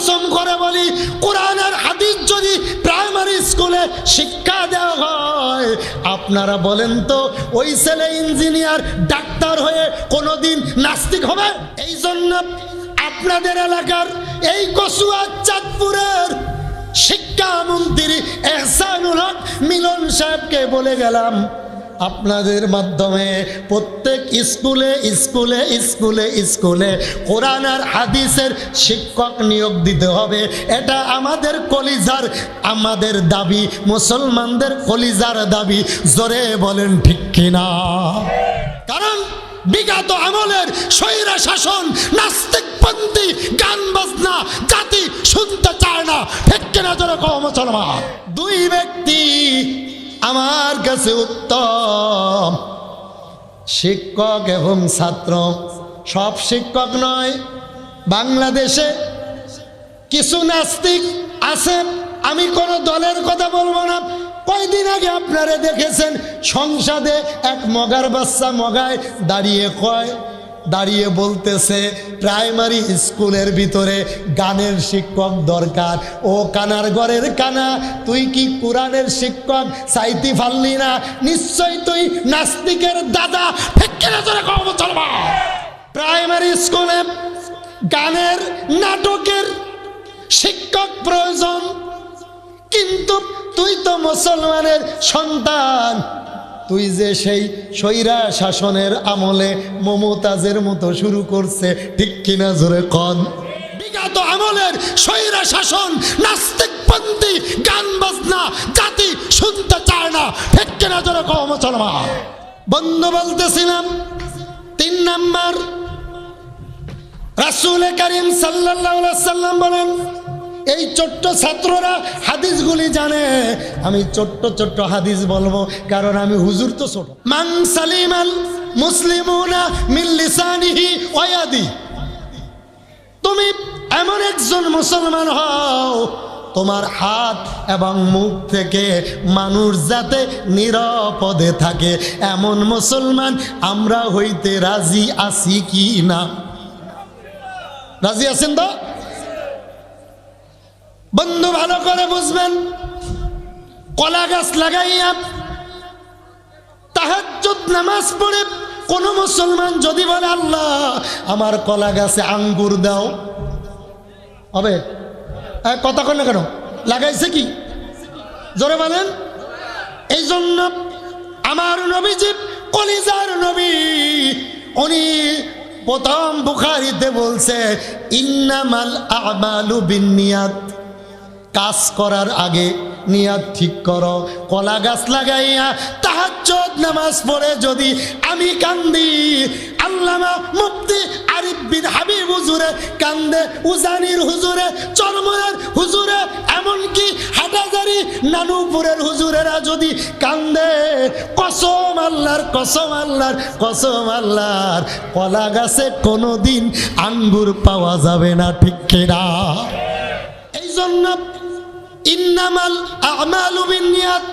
কসম করে বলি, কোরআন আর হাদিস যদি প্রাইমারি স্কুলে শিক্ষা দেওয়া হয়, আপনারা বলেন তো ওই ছেলে ইঞ্জিনিয়ার ডাক্তার হয়ে কোনোদিন নাস্তিক হবে? এই জন্য আপনাদের এলাকার এই কসুয়া চাঁদপুরের শিক্ষামন্ত্রী এহসানুল হক মিলন সাহেবকে বলে গেলাম, আপনাদের মাধ্যমে প্রত্যেক স্কুলে স্কুলে স্কুলে স্কুলে কোরআন আর হাদিসের শিক্ষক নিয়োগ দিতে হবে। এটা আমাদের কলিজার, আমাদের দাবি, মুসলমানদের কলিজার দাবি। জোরে বলেন ঠিক কিনা? কারণ বিগত আমলের স্বৈরা শাসন, নাস্তিকপন্থী গান বাজনা জাতি শুনতে চায় না। ঠিক কিনা জোরে কও মুসলমান? দুই ব্যক্তি আমার কাছে উত্তম, শিক্ষক এবং ছাত্র। সব শিক্ষক নয়, বাংলাদেশে কিছু নাস্তিক আছে। আমি কোনো দলের কথা বলবো না। কয়দিন আগে আপনারা দেখেছেন সংসদে এক মগার বাচ্চা মগায় দাঁড়িয়ে বলতেছে প্রাইমারি স্কুলের ভিতরে গানের শিক্ষক দরকার। ও কানার ঘরের কানা, তুই কি কোরআনের শিক্ষক চাইতে পারলি না? নিশ্চয় তুই নাস্তিকের দাদা। ঠিক কিনা জোরে কও মুসলমান? প্রাইমারি স্কুলে গানের নাটকের শিক্ষক প্রয়োজন, কিন্তু তুই তো মুসলমানের সন্তান। তুই যে সেই স্বৈরা শাসনের আমলে মমতাজের মতো শুরু করছে। ঠিক কিনা জোরে কন? বিগত আমলের স্বৈরা শাসন, নাস্তিকপন্থী গান বাজনা জাতি শুনতে চায় না। ঠিক কিনা জোরে কও মুসলমান? বন্ধু বলতেছিলাম, 3 নাম্বার, রাসূল করিম সাল্লাল্লাহু আলাইহি সাল্লাম বলেন, এই ছোট্ট ছাত্ররা হাদিসগুলি জানে। আমি ছোট্ট ছোট্ট হাদিস বলবো, কারণ আমি হুজুর তো ছোট। মান সালিমাল মুসলিমুনা মিন লিসানিহি ওয়া ইয়াদি। তুমি এমন একজন মুসলমান হও, তোমার হাত এবং মুখ থেকে মানুষ যাতে নিরাপদে থাকে, এমন মুসলমান আমরা হইতে রাজি আছি কি না? রাজি আছেন তো? বন্ধু ভালো করে বুঝবেন, কলা গাছ লাগাইয়া তাহাজ্জুদ নামাজ পড়ে কোন মুসলমান যদি বলে আল্লাহ আমার কলা গাছে আঙ্গুর দাও, হবে? কথা কন না কেন? লাগাইছে কি? জোরে বলেন। এই জন্য আমার নবীজি, কলিজার নবী, উনি প্রথম বুখারীতে বলছে ইন্নামাল আমালু বিন্নিয়াত। কাজ করার আগে নিয়াত ঠিক করো। কলা গাছ লাগাইয়া তাহাজ্জুদ নামাজ পড়ে যদি আমি কান্দি, আল্লামা মুফতি আরিফ বিন হাবিব হুজুরে কান্দে, উজানির হুজুরে, চরমনের হুজুরে, এমনকি হাটাজারি নানুপুরের হুজুরেরা যদি কান্দে, কসম আল্লাহর, কসম আল্লাহর, কসম আল্লাহর, কলা গাছে কোনোদিন আঙ্গুর পাওয়া যাবে না। ঠিক কিনা? এই জন্য ইন্নামাল আমালু বিন্নিয়াত,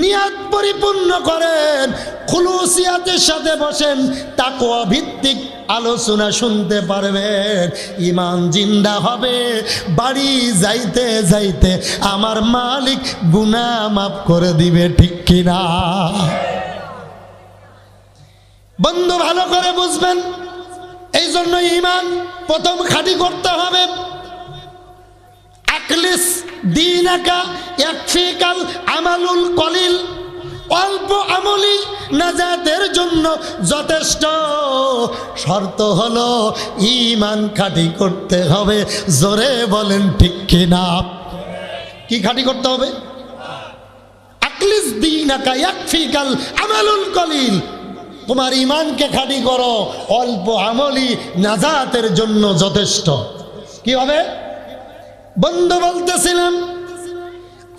নিয়াত পরিপূর্ণ করেন, খুলুসিয়াতের সাথে বসেন, তাকওয়া ভিত্তিক আলোচনা শুনতে পারবেন, ঈমান জিন্দা হবে। বাড়ি যাইতে যাইতে আমার মালিক গুনাহ মাফ করে দিবে। ঠিক কিনা? বন্ধু ভালো করে বুঝবেন। এই জন্য ঈমান প্রথম খাঁটি করতে হবে। আকলিস দীনাকা ইয়াকফিকাল আমালুল কলিল। অল্প আমলি নাজাতের জন্য যথেষ্ট। শর্ত হলো ঈমান খাঁটি করতে হবে। জোরে বলেন ঠিক কিনা? কি খাঁটি করতে হবে? আকলিস দীনাকা ইয়াকফিকাল আমালুল কলিল। তোমার ঈমানকে খাঁটি করো, অল্প আমলি নাজাতের জন্য যথেষ্ট। কি হবে? বন্ধু বলতেছিলাম,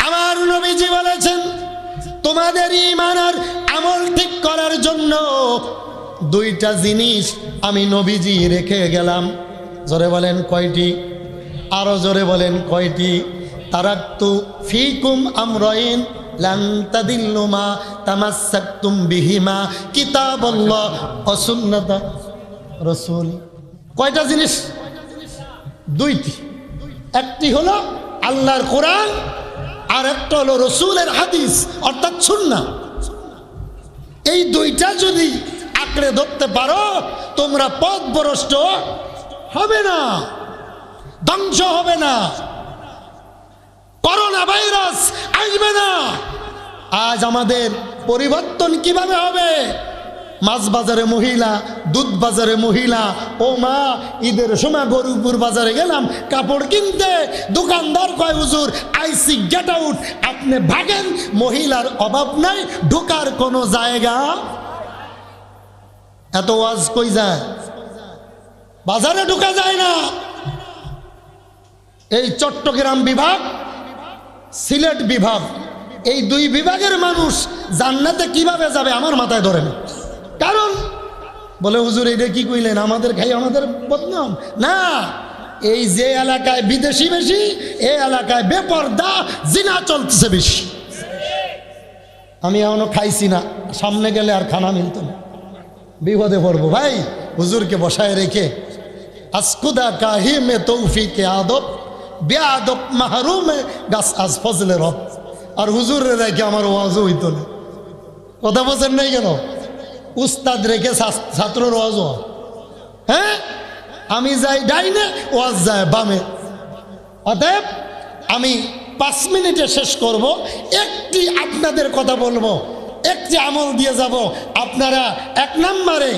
আমার নবীজি বলেছেন তোমাদের ঈমান আর আমল ঠিক করার জন্য 2টা জিনিস আমি নবীজি রেখে গেলাম। জোরে বলেন কয়টি? আরো জোরে বলেন কয়টি? তারাকতু ফিকুম আমরাইন লান তাদিল্লু মা তামাসসাকতুম বিহিমা কিতাবাল্লাহ ওয়া সুন্নাতা রাসূল। কয়টা জিনিস? 2টি। একটি হলো আল্লাহর কোরআন, আর একটা হলো রসুলের হাদিস অর্থাৎ সুন্নাহ। এই দুইটা যদি আঁকড়ে ধরতে পারো তোমরা পথভ্রষ্ট হবে না, ধ্বংস হবে না, করোনা ভাইরাস আসবে না। আজ আমাদের পরিবর্তন কিভাবে হবে? মাছ বাজারে মহিলা, দুধ বাজারে মহিলা, ও মা ঈদের সময় গরুপুর বাজারে গেলাম কাপড় কিনতে, দোকানদার কয় হুজুর আইসি গেট আউট, আপনি ভাগেন, মহিলার অভাব নাই, ঢোকার কোনো জায়গা। এত ওয়াজ কই যায়? বাজারে ঢোকা যায় না। এই চট্টগ্রাম বিভাগ, সিলেট বিভাগ, এই দুই বিভাগের মানুষ জান্নাতে কিভাবে যাবে আমার মাথায় ধরে না। কারণ বলে হুজুর এটা কি কইলেন, আমাদের খাই আমাদের বদনাম না। এই যে এলাকায় বিদেশি বেশি, এই এলাকায় বেপরদা জিনা চলতেছে বেশি। আমি এখনো খাইছি না, সামনে গেলে আর খানা মিলত না, বিপদে পড়বো। ভাই হুজুরকে বসায় রেখে আসকুদা কাহি মে তৌফিকে আদব বেআদব মাহরুমে গাছ আজ ফজলে রব। আর হুজুরে রেখে আমার ওয়াজও হইতো না। কথা বলছেন নাই কেন? উস্তাদ রেখে ছাত্রর ওয়াজ। হ্যাঁ, আমি যাই ডাইনে, ওয়াজ যায় বামে। অতএব আমি 5 মিনিটে শেষ করব। একটি আপনাদের কথা বলবো, একটি আমল দিয়ে যাব। আপনারা 1 নম্বরে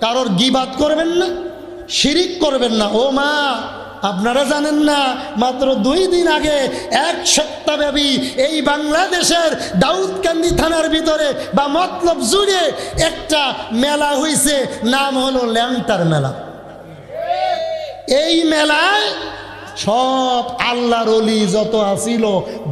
কারোর গীবাত করবেন না, শিরিক করবেন না। ও মা, আপনারা জানেন না মাত্র 2 দিন আগে 1 সপ্তাহব্যাপী এই বাংলাদেশের দাউদকান্দি থানার ভিতরে বা মতলব জুড়ে একটা মেলা হয়েছে, নাম হলো ল্যাংটার মেলা। এই মেলায় সব আল্লাহর ওলি যত আসিল,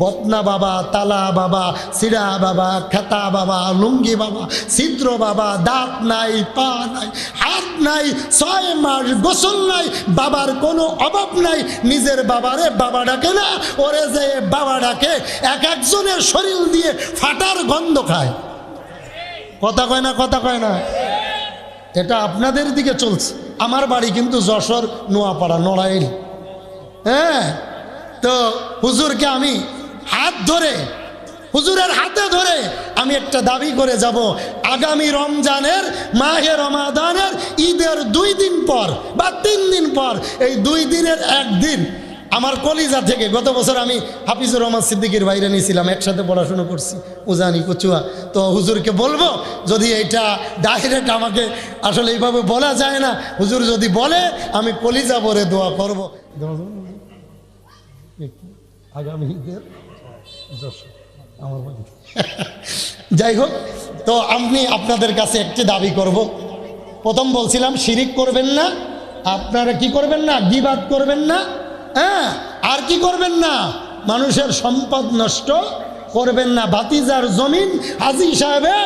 বতনা বাবা, তালা বাবা, সিরা বাবা, খেতা বাবা, লুঙ্গি বাবা, ছিদ্র বাবা, দাঁত নাই, পা নাই, হাত নাই, 6 মাস গোসল নাই, বাবার কোনো অভাব নাই। নিজের বাবারে বাবা ডাকে না, ওরে যে বাবা ডাকে এক একজনের শরীর দিয়ে ফাটার গন্ধ খায়। কথা কয় না, কথা কয় না। এটা আপনাদের দিকে চলছে। আমার বাড়ি কিন্তু যশোর নোয়াপাড়া, নড়াইল। হ্যাঁ, তো হুজুরকে আমি হাত ধরে, হুজুরের হাতে ধরে আমি একটা দাবি করে যাব, আগামী রমজানের, মাহে রমাদানের ঈদের 2 দিন পর বা 3 দিন পর, এই 2 দিনের 1 দিন আমার কলিজা থেকে, গত বছর আমি হাফিজুর রহমান সিদ্দিকীর বাইরে নিয়েছিলাম, একসাথে পড়াশুনো করছি, উজানি কচুয়া। তো হুজুরকে বলবো, যদি এইটা ডাইরেক্ট আমাকে আসলে এইভাবে বলা যায় না, হুজুর যদি বলে আমি কলিজা ভরে দোয়া করব। আগামী ঈদের আমার যাই হোক, তো আমি আপনাদের কাছে একটি দাবি করব। প্রথম বলছিলাম শিরিক করবেন না, আপনারা কি করবেন না? গীবাত করবেন না। হ্যাঁ, আর কি করবেন না? মানুষের সম্পদ নষ্ট করবেন না। ভাতিজার জমিন হাজী সাহেবে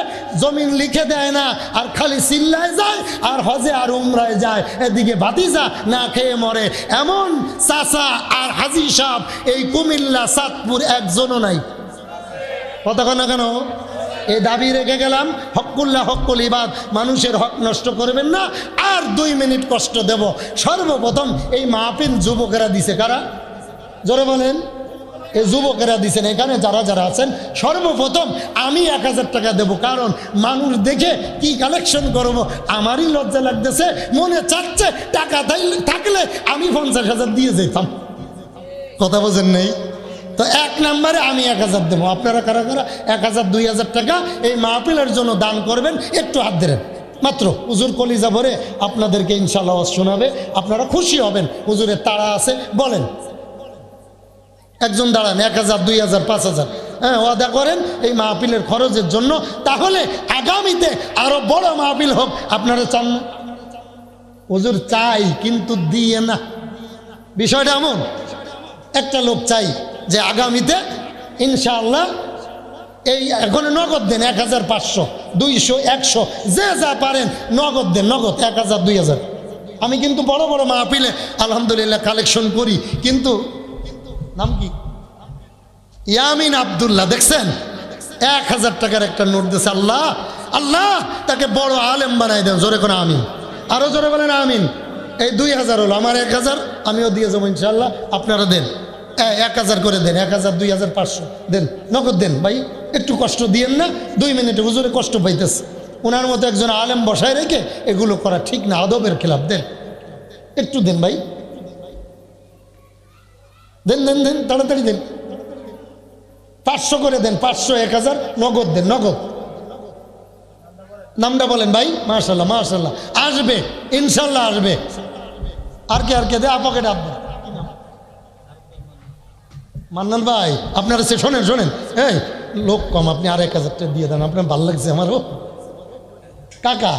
জমিন লিখে দেয় না, আর খালি চিল্লায় যায় আর হজে আর উমরায় যায়, এদিকে ভাতিজা না খেয়ে মরে। এমন চাচা আর হাজী সাহেব এই কুমিল্লা, চাঁদপুর একজনও নাই। কথা না কেন? এই দাবি রেখে গেলাম, হকুল্লাহ হকুল ইবাদ, মানুষের হক নষ্ট করবেন না। আর 2 মিনিট কষ্ট দেব। সর্বপ্রথম এই মাহফিল যুবকেরা দিছে। কারা? জোরে বলেন। এই যুবকেরা দিছেন। এখানে যারা যারা আছেন, সর্বপ্রথম আমি 1000 টাকা দেব। কারণ মানুষ দেখে কি কালেকশন করব আমারই লজ্জা লাগতেছে, মনে চাচ্ছে টাকা থাকলে আমি 50,000 দিয়ে যেতাম। কথা বোঝেন নেই তো? 1 নম্বরে আমি 1000 দেবো। আপনারা কারা কারা 1000, 2000 টাকা এই মাহফিলের জন্য দান করবেন? একটু হাত ধরেন মাত্র। হুজুর কলিজা ভরে আপনাদেরকে ইনশাআল্লাহ শোনাবে, আপনারা খুশি হবেন। হুজুরের তাড়া আছে, বলেন। একজন দাঁড়ান, 1000, 2000, 5000, হ্যাঁ, ওয়াদা করেন এই মাহফিলের খরচের জন্য। তাহলে আগামীতে আরো বড় মাহফিল হোক। আপনারা চান না? হুজুর চাই, কিন্তু দিয়ে না। বিষয়টা এমন, একটা লোক চাই যে আগামীতে ইনশাআল্লাহ এই এখন নগদ দেন 1500, 200, 100, যে যা পারেন নগদ দেন। নগদ 1000, 2000। আমি কিন্তু বড় বড় মাহফিলে আলহামদুলিল্লাহ কালেকশন করি। কিন্তু নাম কি? ইয়ামিন আব্দুল্লাহ, দেখছেন? 1000 টাকার একটা নোট দিয়েছে। আল্লাহ আল্লাহ তাকে বড় আলেম বানাই দেন। জোরে করে আমিন। আরো জোরে বলেন আমিন। এই 2000 হলো, আমার 1000 আমিও দিয়ে যাবো ইনশাল্লাহ, আপনারা দেন 1000 করে দেন, 1000, 2000, 500 দেন, নগদ দেন ভাই, একটু কষ্ট দিয়েন না। 2 মিনিটে হুজুরে কষ্ট পাইতেছে, ওনার মতো একজন আলেম বসায় রেখে এগুলো করা ঠিক না, আদবের খেলাফ। দেন, একটু দেন ভাই, দেন দেন দেন, তাড়াতাড়ি দেন। 500 করে দেন, 500, 1000 নগদ দেন, নগদ। নামটা বলেন ভাই। মাশাল্লাহ মাশাল্লাহ, আসবে ইনশাল্লাহ আসবে। আর কে দে, আপাকে ডাকবেন। মান্নান ভাই আপনারা সে শোনেন শোনেন, এই লোক কম, আপনি আর 1000 টাকা দিয়ে দেন, আপনার ভালো লাগছে আমারও। কাকা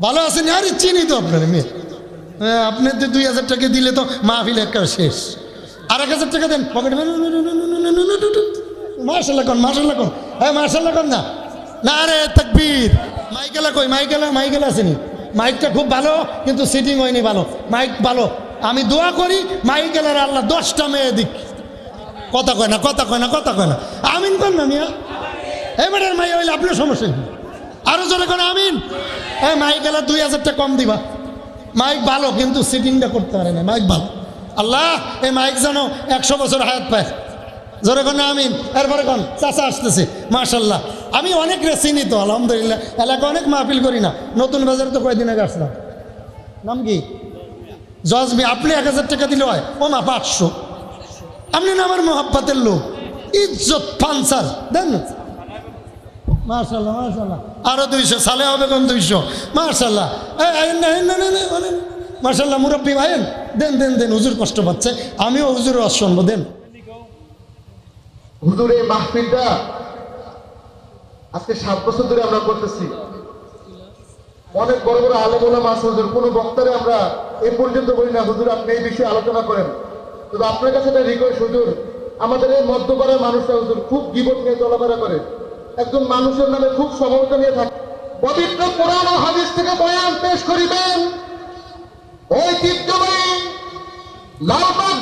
ভালো আছেন? আরে চিনি তো আপনার মেয়ে, আপনি তো 2000 টাকা দিলে তো মাহফিল একেবারে শেষ। আর 1000 টাকা দেন পকেটে। মাশাল্লাহ কোন, মাশাল্লাহ কোন, হ্যাঁ মাশাল্লাহ কোন না, না রে তাকবীর। মাইকেলা কই? মাইকেলা আসেনি। মাইকটা খুব ভালো কিন্তু সিটিং হয়নি ভালো। মাইক ভালো, আমি দোয়া করি মাইকেলার আল্লাহ 10টা মেয়ে দিক। কথা কয় না, কথা কয় না, কথা কয় না। আমিন কর না মিয়া, এবারের মাই হইলে আপনার সমস্যা কি? আরো জোরে করে আমিন। হ্যাঁ মাইকেলার 2000 টাকা কম দিবা। মাইক ভালো কিন্তু সিটিংটা করতে পারে না। মাইক ভালো, আল্লাহ এই মাইক যেন 100 বছর হায়াত পায়। জোরে কোন আমিন। এরপরে কোন চাচা আসতেছে, মাশাল্লাহ। আমি অনেক চিনি তো আলহামদুলিল্লাহ, এলাকা অনেক মাহফিল করি না। নতুন বাজার তো কয়দিন আগে আসলাম। নাম কি? জজমি। আপনি 1000 টাকা দিলে হয়, ও মা 500। আপনি না আমার মোহাব্বতের লোক, ইজ্জত পানসার দেন। মাশাল্লাহ মাশাল্লাহ, আরো 200 সালে হবে কোন 200। মাশাল্লাহ মাশাল্লাহ, মুরব্বী ভাইয়েন দেন দেন দেন, হুজুর কষ্ট পাচ্ছে, আমিও হুজুরের ওয়াজ শুনবো। দেন হুজুর। এই মাহফিলটা আজকে 7 বছর ধরে আমরা করতেছি। অনেক বড় বড় আলেম ওলামা আছে হুজুর, কোনো বক্তারে আমরা এই পর্যন্ত বলি না হুজুর আপনি এই বিষয়ে আলোচনা করেন। তবে আপনার কাছে একটা রিকোয়েস্ট হুজুর, আমাদের এই মধ্যপাড়ার মানুষরা হুজুর খুব গীবত নিয়ে চলাফেরা করে, একজন মানুষের নামে খুব সমালোচনা নিয়ে থাকে। পবিত্র কোরআন ও হাদিস থেকে বয়ান পেশ করিবেন ঐতিহ্যবাহী লালবাগ